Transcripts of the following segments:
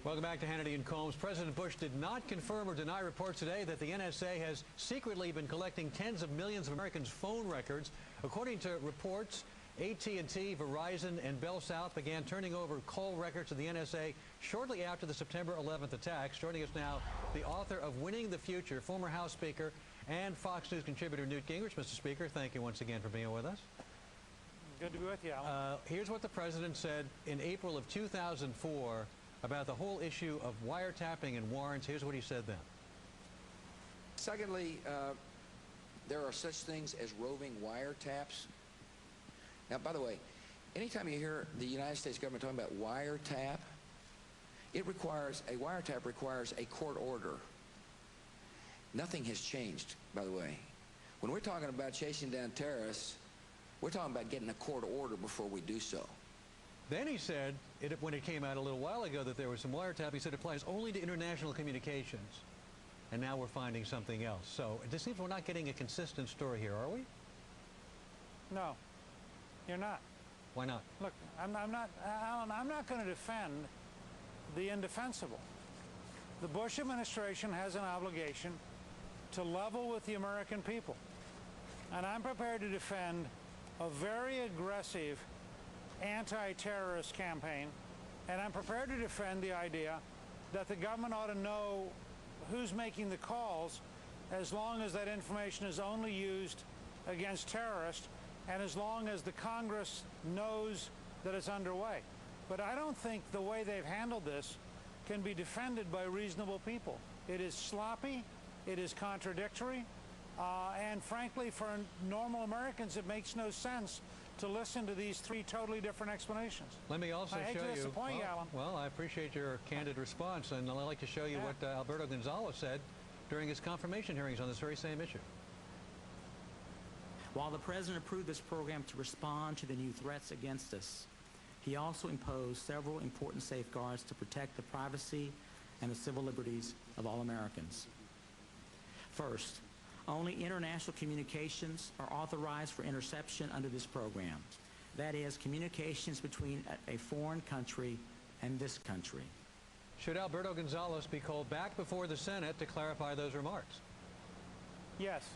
Welcome back to Hannity and Colmes. President Bush did not confirm or deny reports today that the NSA has secretly been collecting tens of millions of Americans' phone records. According to reports, AT&T, Verizon, and Bell South began turning over call records to the NSA shortly after the September 11th attacks. Joining us now, the author of Winning the Future, former House Speaker and Fox News contributor Newt Gingrich. Mr. Speaker, thank you once again for being with us. Good to be with you, Alan. Here's what the president said in April of 2004 about the whole issue of wiretapping and warrants. Here's what he said then. Secondly, there are such things as roving wiretaps. Now, by the way, anytime you hear the United States government talking about wiretap, a wiretap requires a court order. Nothing has changed, by the way. When we're talking about chasing down terrorists, we're talking about getting a court order before we do so. Then he said, when it came out a little while ago that there was some wiretap, he said it applies only to international communications. And now we're finding something else. So it just seems we're not getting a consistent story here, are we? No, you're not. Why not? Look, I'm not, Alan, I'm not going to defend the indefensible. The Bush administration has an obligation to level with the American people. And I'm prepared to defend a very aggressive anti-terrorist campaign, and I'm prepared to defend the idea that the government ought to know who's making the calls as long as that information is only used against terrorists and as long as the Congress knows that it's underway. But I don't think the way they've handled this can be defended by reasonable people. It is sloppy, it is contradictory, and frankly, for show Americans, it makes no sense to listen to these three totally different explanations. Let me also show you. I hate to disappoint you, Alan. Well, I appreciate your candid response, and I'd like to show you what Alberto Gonzales said during his confirmation hearings on this very same issue. While the president approved this program to respond to the new threats against us, he also imposed several important safeguards to protect the privacy and the civil liberties of all Americans. First, only international communications are authorized for interception under this program. That is, communications between a foreign country and this country. Should Alberto Gonzales be called back before the Senate to clarify those remarks? Yes.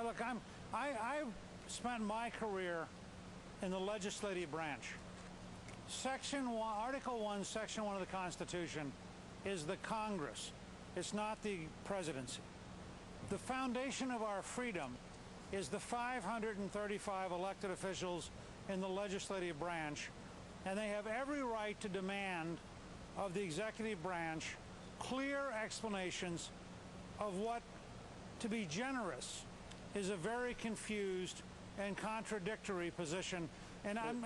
Look, I've spent my career in the legislative branch. Article 1, Section 1 of the Constitution is the Congress. It's not the presidency. The foundation of our freedom is the 535 elected officials in the legislative branch, and they have every right to demand of the executive branch clear explanations of what, to be generous, is a very confused and contradictory position. And I'm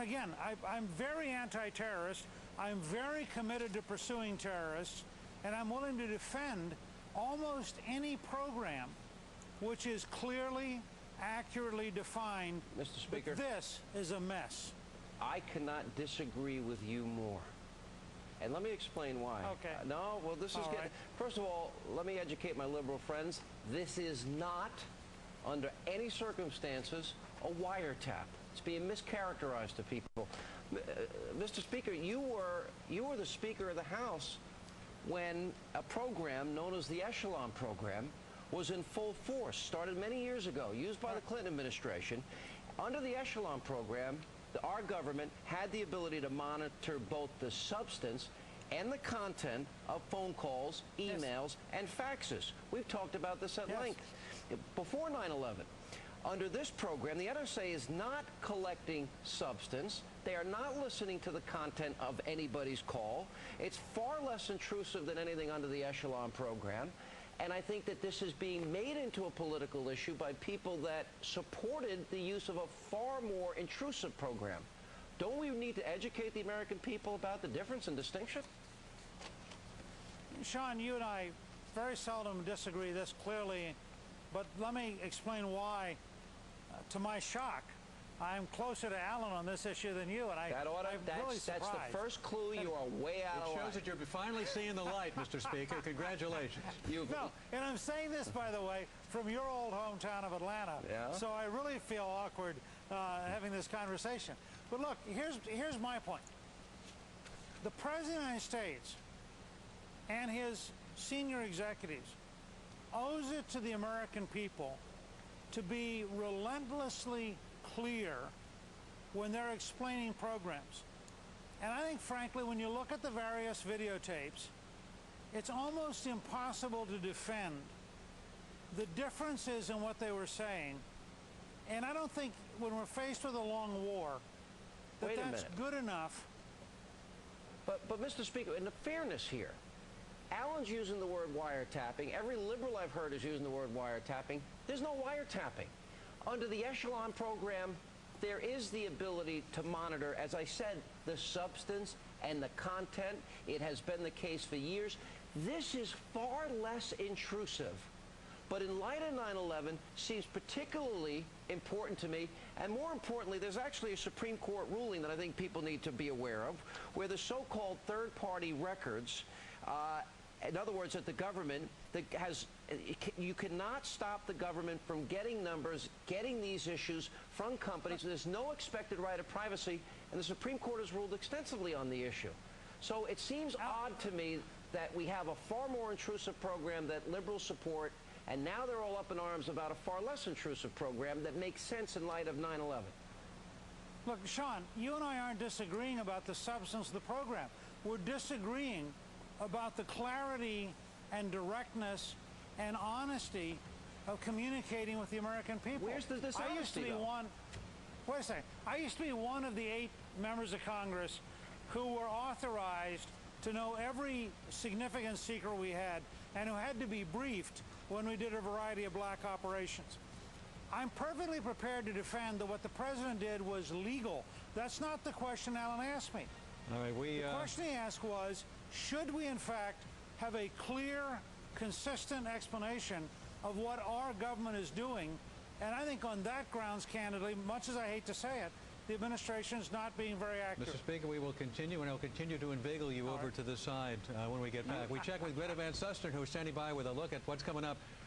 very anti-terrorist. I'm very committed to pursuing terrorists, and I'm willing to defend almost any program which is clearly, accurately defined. Mr. Speaker, but this is a mess. I cannot disagree with you more. And let me explain why. Okay. No, well, this is getting... Right. First of all, let me educate my liberal friends. This is not, under any circumstances, a wiretap. It's being mischaracterized to people. Mr. Speaker, you were the Speaker of the House when a program known as the Echelon program was in full force, started many years ago, used by the Clinton administration. Under the Echelon program, our government had the ability to monitor both the substance and the content of phone calls, emails, and faxes. We've talked about this at length. Before 9/11, under this program, the NSA is not collecting substance. They are not listening to the content of anybody's call. It's far less intrusive than anything under the Echelon program. And I think that this is being made into a political issue by people that supported the use of a far more intrusive program. Don't we need to educate the American people about the difference and distinction? Sean, you and I very seldom disagree this clearly, but let me explain why. To my shock, I'm closer to Alan on this issue than you, and that's the first clue. You are way out of line. It shows that you're finally seeing the light, Mr. Speaker. Congratulations. No, and I'm saying this, by the way, from your old hometown of Atlanta. Yeah. So I really feel awkward having this conversation. But look, here's my point. The President of the United States and his senior executives owes it to the American people to be relentlessly clear when they're explaining programs. And I think, frankly, when you look at the various videotapes, it's almost impossible to defend the differences in what they were saying. And I don't think when we're faced with a long war that that's good enough. But Mr. Speaker, in the fairness here, Alan's using the word wiretapping. Every liberal I've heard is using the word wiretapping. There's no wiretapping. Under the Echelon program, there is the ability to monitor, as I said, the substance and the content. It has been the case for years. This is far less intrusive, but in light of 9/11 seems particularly important to me. And more importantly, there's actually a Supreme Court ruling that I think people need to be aware of, where the so-called third-party records, in other words, that the government that has, you cannot stop the government from getting numbers, getting these issues from companies. There's no expected right of privacy, and the Supreme Court has ruled extensively on the issue. So it seems odd to me that we have a far more intrusive program that liberals support, and now they're all up in arms about a far less intrusive program that makes sense in light of 9/11. Look, Sean, you and I aren't disagreeing about the substance of the program. We're disagreeing about the clarity and directness and honesty of communicating with the American people. Where's the dishonesty, I used to be wait a second. I used to be one of the 8 members of Congress who were authorized to know every significant secret we had and who had to be briefed when we did a variety of black operations. I'm perfectly prepared to defend that what the president did was legal. That's not the question Alan asked me. All right, the question he asked was, should we in fact have a clear, consistent explanation of what our government is doing? And I think on that grounds, candidly, much as I hate to say it, the administration is not being very accurate. Mr. Speaker, we will continue, and I'll continue to inveigle you over to the side when we get back. We check with Greta Van Susteren, who's standing by with a look at what's coming up